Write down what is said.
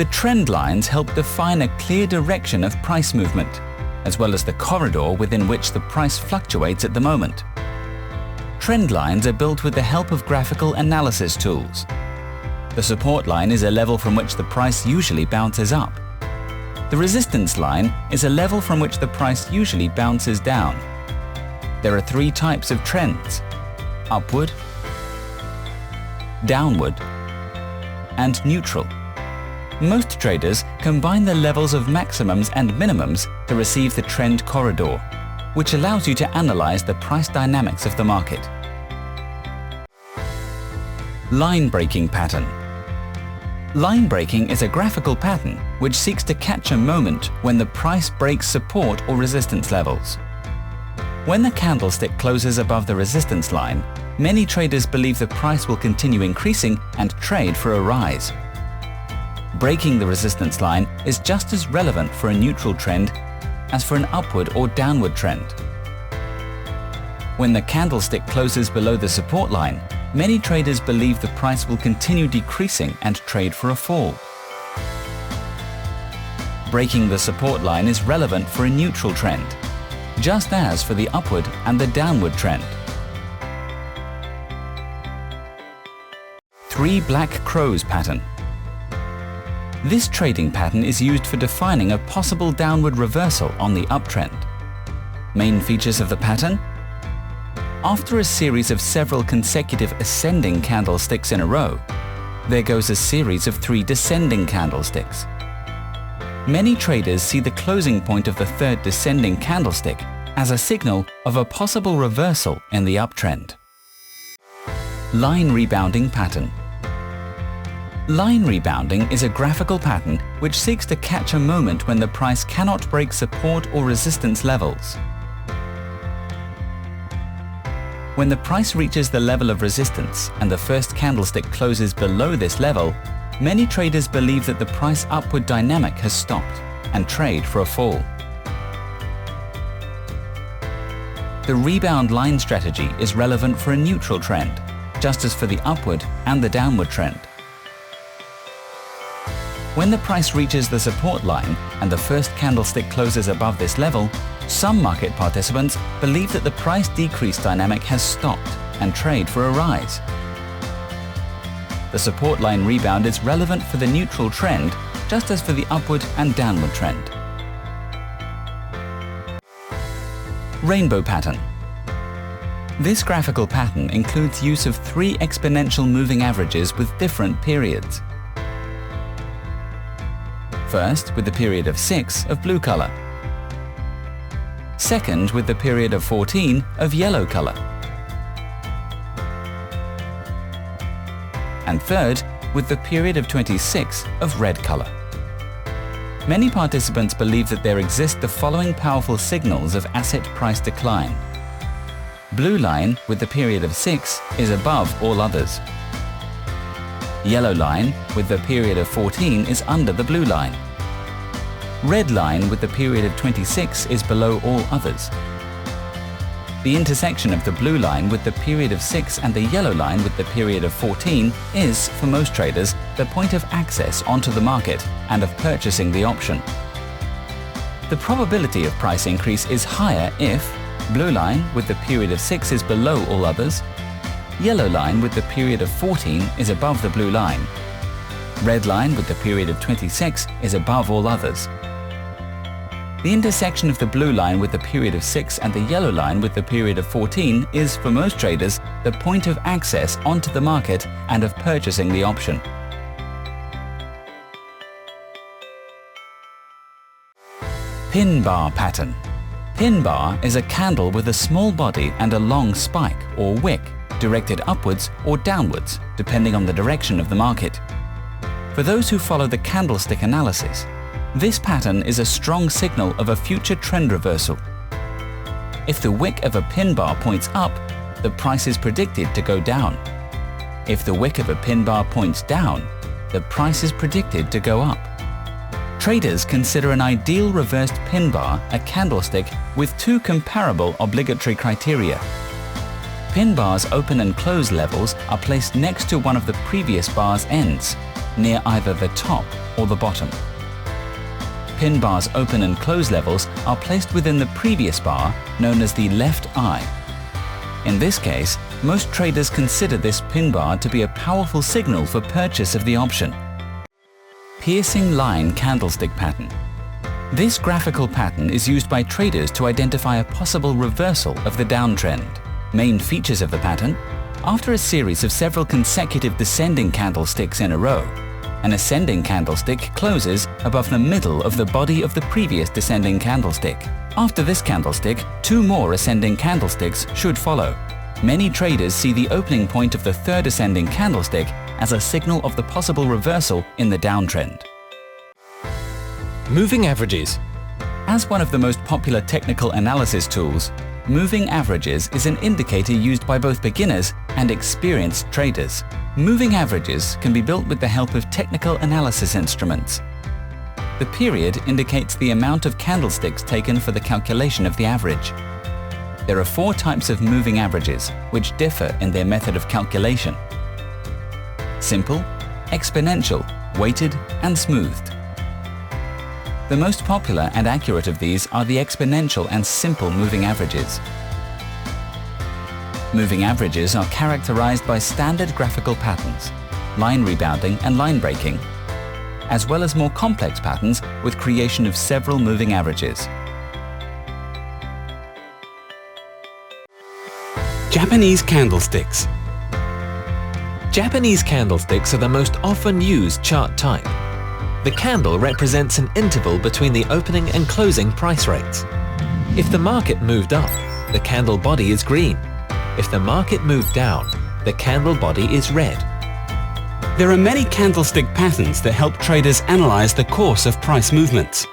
The trend lines help define a clear direction of price movement, as well as the corridor within which the price fluctuates at the moment. Trend lines are built with the help of graphical analysis tools. The support line is a level from which the price usually bounces up. The resistance line is a level from which the price usually bounces down. There are three types of trends: upward, downward, and neutral. Most traders combine the levels of maximums and minimums to receive the trend corridor, which allows you to analyze the price dynamics of the market. Line breaking pattern. Line breaking is a graphical pattern which seeks to catch a moment when the price breaks support or resistance levels. When the candlestick closes above the resistance line, many traders believe the price will continue increasing and trade for a rise. Breaking the resistance line is just as relevant for a neutral trend as for an upward or downward trend. When the candlestick closes below the support line, many traders believe the price will continue decreasing and trade for a fall. Breaking the support line is relevant for a neutral trend, just as for the upward and the downward trend. Three Black Crows pattern. This trading pattern is used for defining a possible downward reversal on the uptrend. Main features of the pattern: after a series of several consecutive ascending candlesticks in a row, there goes a series of 3 descending candlesticks. Many traders see the closing point of the third descending candlestick as a signal of a possible reversal in the uptrend. Line rebounding pattern. Line rebounding is a graphical pattern which seeks to catch a moment when the price cannot break support or resistance levels. When the price reaches the level of resistance and the first candlestick closes below this level, many traders believe that the price upward dynamic has stopped and trade for a fall. The rebound line strategy is relevant for a neutral trend, just as for the upward and the downward trend. When the price reaches the support line and the first candlestick closes above this level, some market participants believe that the price decrease dynamic has stopped and trade for a rise. The support line rebound is relevant for the neutral trend, just as for the upward and downward trend. Rainbow pattern. This graphical pattern includes use of 3 exponential moving averages with different periods. First, with the period of 6 of blue color. Second, with the period of 14 of yellow color. And third, with the period of 26 of red color. Many participants believe that there exist the following powerful signals of asset price decline. Blue line with the period of 6 is above all others. Yellow line with the period of 14 is under the blue line. Red line with the period of 26 is below all others. The intersection of the blue line with the period of 6 and the yellow line with the period of 14 is, for most traders, the point of access onto the market and of purchasing the option. The probability of price increase is higher if blue line with the period of 6 is below all others, yellow line with the period of 14 is above the blue line, red line with the period of 26 is above all others. The intersection of the blue line with the period of 6 and the yellow line with the period of 14 is, for most traders, the point of access onto the market and of purchasing the option. Pin bar pattern. Pin bar is a candle with a small body and a long spike or wick directed upwards or downwards depending on the direction of the market. For those who follow the candlestick analysis, this pattern is a strong signal of a future trend reversal. If the wick of a pin bar points up, the price is predicted to go down. If the wick of a pin bar points down, the price is predicted to go up. Traders consider an ideal reversed pin bar a candlestick with 2 comparable obligatory criteria. Pin bar's open and close levels are placed next to one of the previous bar's ends, near either the top or the bottom. Pin bar's open and close levels are placed within the previous bar, known as the left eye. In this case, most traders consider this pin bar to be a powerful signal for purchase of the option. Piercing line candlestick pattern. This graphical pattern is used by traders to identify a possible reversal of the downtrend. Main features of the pattern: after a series of several consecutive descending candlesticks in a row, an ascending candlestick closes above the middle of the body of the previous descending candlestick. After this candlestick, 2 more ascending candlesticks should follow. Many traders see the opening point of the third ascending candlestick as a signal of the possible reversal in the downtrend. Moving averages. As one of the most popular technical analysis tools, moving averages is an indicator used by both beginners and experienced traders. Moving averages can be built with the help of technical analysis instruments. The period indicates the amount of candlesticks taken for the calculation of the average. There are 4 types of moving averages, which differ in their method of calculation: simple, exponential, weighted, and smoothed. The most popular and accurate of these are the exponential and simple moving averages. Moving averages are characterized by standard graphical patterns, line rebounding and line breaking, as well as more complex patterns with creation of several moving averages. Japanese candlesticks. Japanese candlesticks are the most often used chart type. The candle represents an interval between the opening and closing price rates. If the market moved up, the candle body is green. If the market moved down, the candle body is red. There are many candlestick patterns that help traders analyze the course of price movements.